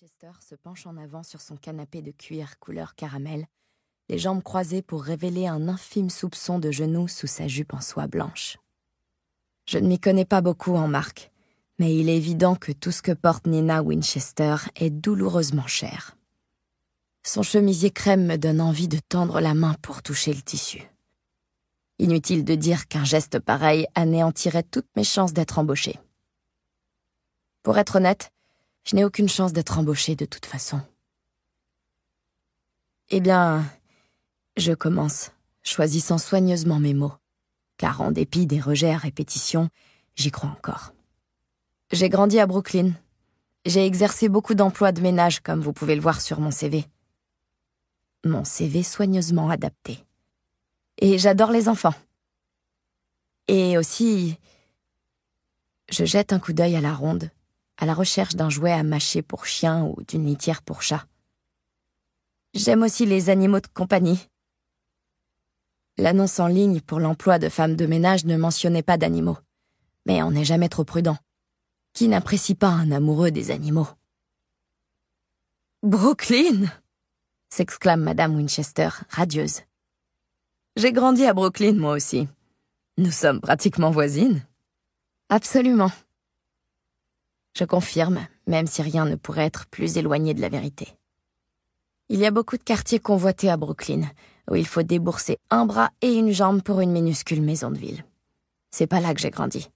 Winchester se penche en avant sur son canapé de cuir couleur caramel, les jambes croisées pour révéler un infime soupçon de genou sous sa jupe en soie blanche. Je ne m'y connais pas beaucoup en marque, mais il est évident que tout ce que porte Nina Winchester est douloureusement cher. Son chemisier crème me donne envie de tendre la main pour toucher le tissu. Inutile de dire qu'un geste pareil anéantirait toutes mes chances d'être embauchée. Pour être honnête, je n'ai aucune chance d'être embauchée de toute façon. Eh bien, je commence, choisissant soigneusement mes mots, car en dépit des rejets à répétition, j'y crois encore. J'ai grandi à Brooklyn. J'ai exercé beaucoup d'emplois de ménage, comme vous pouvez le voir sur mon CV. Mon CV soigneusement adapté. Et j'adore les enfants. Et aussi, je jette un coup d'œil à la ronde, à la recherche d'un jouet à mâcher pour chien ou d'une litière pour chat. J'aime aussi les animaux de compagnie. L'annonce en ligne pour l'emploi de femme de ménage ne mentionnait pas d'animaux. Mais on n'est jamais trop prudent. Qui n'apprécie pas un amoureux des animaux? Brooklyn! S'exclame Madame Winchester, radieuse. J'ai grandi à Brooklyn, moi aussi. Nous sommes pratiquement voisines. Absolument. Je confirme, même si rien ne pourrait être plus éloigné de la vérité. Il y a beaucoup de quartiers convoités à Brooklyn, où il faut débourser un bras et une jambe pour une minuscule maison de ville. C'est pas là que j'ai grandi.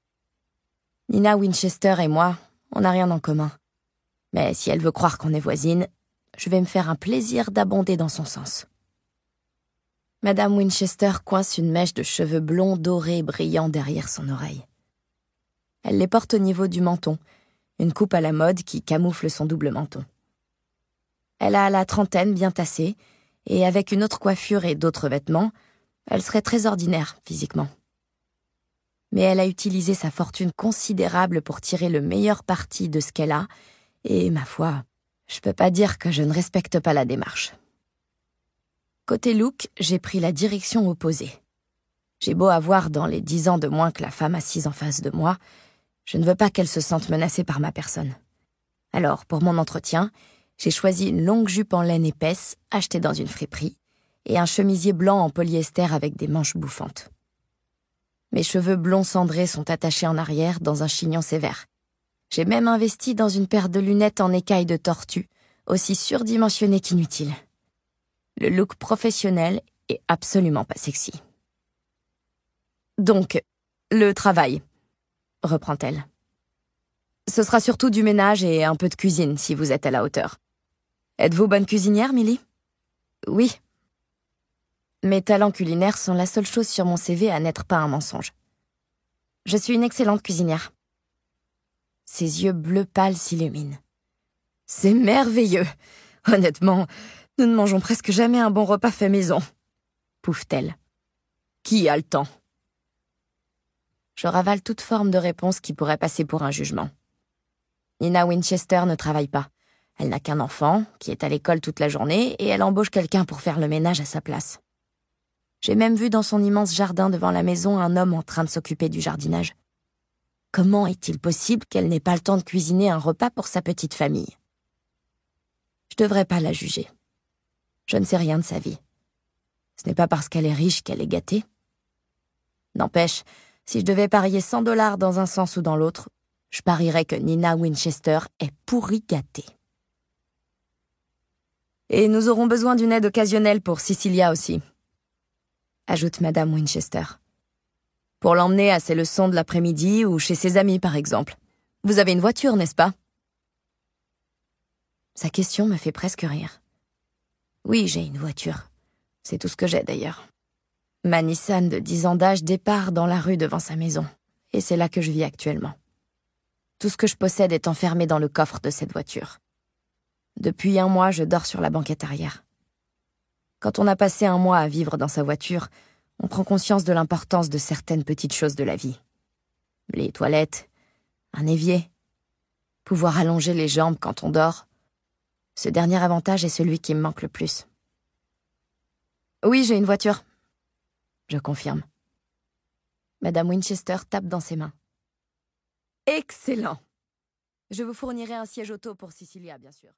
Nina Winchester et moi, on n'a rien en commun. Mais si elle veut croire qu'on est voisines, je vais me faire un plaisir d'abonder dans son sens. Madame Winchester coince une mèche de cheveux blonds dorés brillants derrière son oreille. Elle les porte au niveau du menton, une coupe à la mode qui camoufle son double menton. Elle a la trentaine bien tassée, et avec une autre coiffure et d'autres vêtements, elle serait très ordinaire physiquement. Mais elle a utilisé sa fortune considérable pour tirer le meilleur parti de ce qu'elle a, et ma foi, je peux pas dire que je ne respecte pas la démarche. Côté look, j'ai pris la direction opposée. J'ai beau avoir dans les 10 ans de moins que la femme assise en face de moi, je ne veux pas qu'elle se sente menacée par ma personne. Alors, pour mon entretien, j'ai choisi une longue jupe en laine épaisse, achetée dans une friperie, et un chemisier blanc en polyester avec des manches bouffantes. Mes cheveux blonds cendrés sont attachés en arrière dans un chignon sévère. J'ai même investi dans une paire de lunettes en écailles de tortue, aussi surdimensionnées qu'inutiles. Le look professionnel est absolument pas sexy. Donc, le travail, reprend-elle. Ce sera surtout du ménage et un peu de cuisine si vous êtes à la hauteur. Êtes-vous bonne cuisinière, Millie? Oui. Mes talents culinaires sont la seule chose sur mon CV à n'être pas un mensonge. Je suis une excellente cuisinière. Ses yeux bleu pâle s'illuminent. C'est merveilleux. Honnêtement, nous ne mangeons presque jamais un bon repas fait maison. Pouffe-t-elle. Qui a le temps? Je ravale toute forme de réponse qui pourrait passer pour un jugement. Nina Winchester ne travaille pas. Elle n'a qu'un enfant, qui est à l'école toute la journée, et elle embauche quelqu'un pour faire le ménage à sa place. J'ai même vu dans son immense jardin devant la maison un homme en train de s'occuper du jardinage. Comment est-il possible qu'elle n'ait pas le temps de cuisiner un repas pour sa petite famille? Je devrais pas la juger. Je ne sais rien de sa vie. Ce n'est pas parce qu'elle est riche qu'elle est gâtée. N'empêche, si je devais parier $100 dans un sens ou dans l'autre, je parierais que Nina Winchester est pourri gâtée. Et nous aurons besoin d'une aide occasionnelle pour Cecilia aussi, ajoute Madame Winchester. Pour l'emmener à ses leçons de l'après-midi ou chez ses amis, par exemple. Vous avez une voiture, n'est-ce pas? Sa question me fait presque rire. Oui, j'ai une voiture. C'est tout ce que j'ai, d'ailleurs. Ma Nissan de 10 ans d'âge départ dans la rue devant sa maison. Et c'est là que je vis actuellement. Tout ce que je possède est enfermé dans le coffre de cette voiture. Depuis 1 mois, je dors sur la banquette arrière. Quand on a passé 1 mois à vivre dans sa voiture, on prend conscience de l'importance de certaines petites choses de la vie. Les toilettes, un évier, pouvoir allonger les jambes quand on dort. Ce dernier avantage est celui qui me manque le plus. Oui, j'ai une voiture. Je confirme. Madame Winchester tape dans ses mains. Excellent. Je vous fournirai un siège auto pour Cecilia, bien sûr.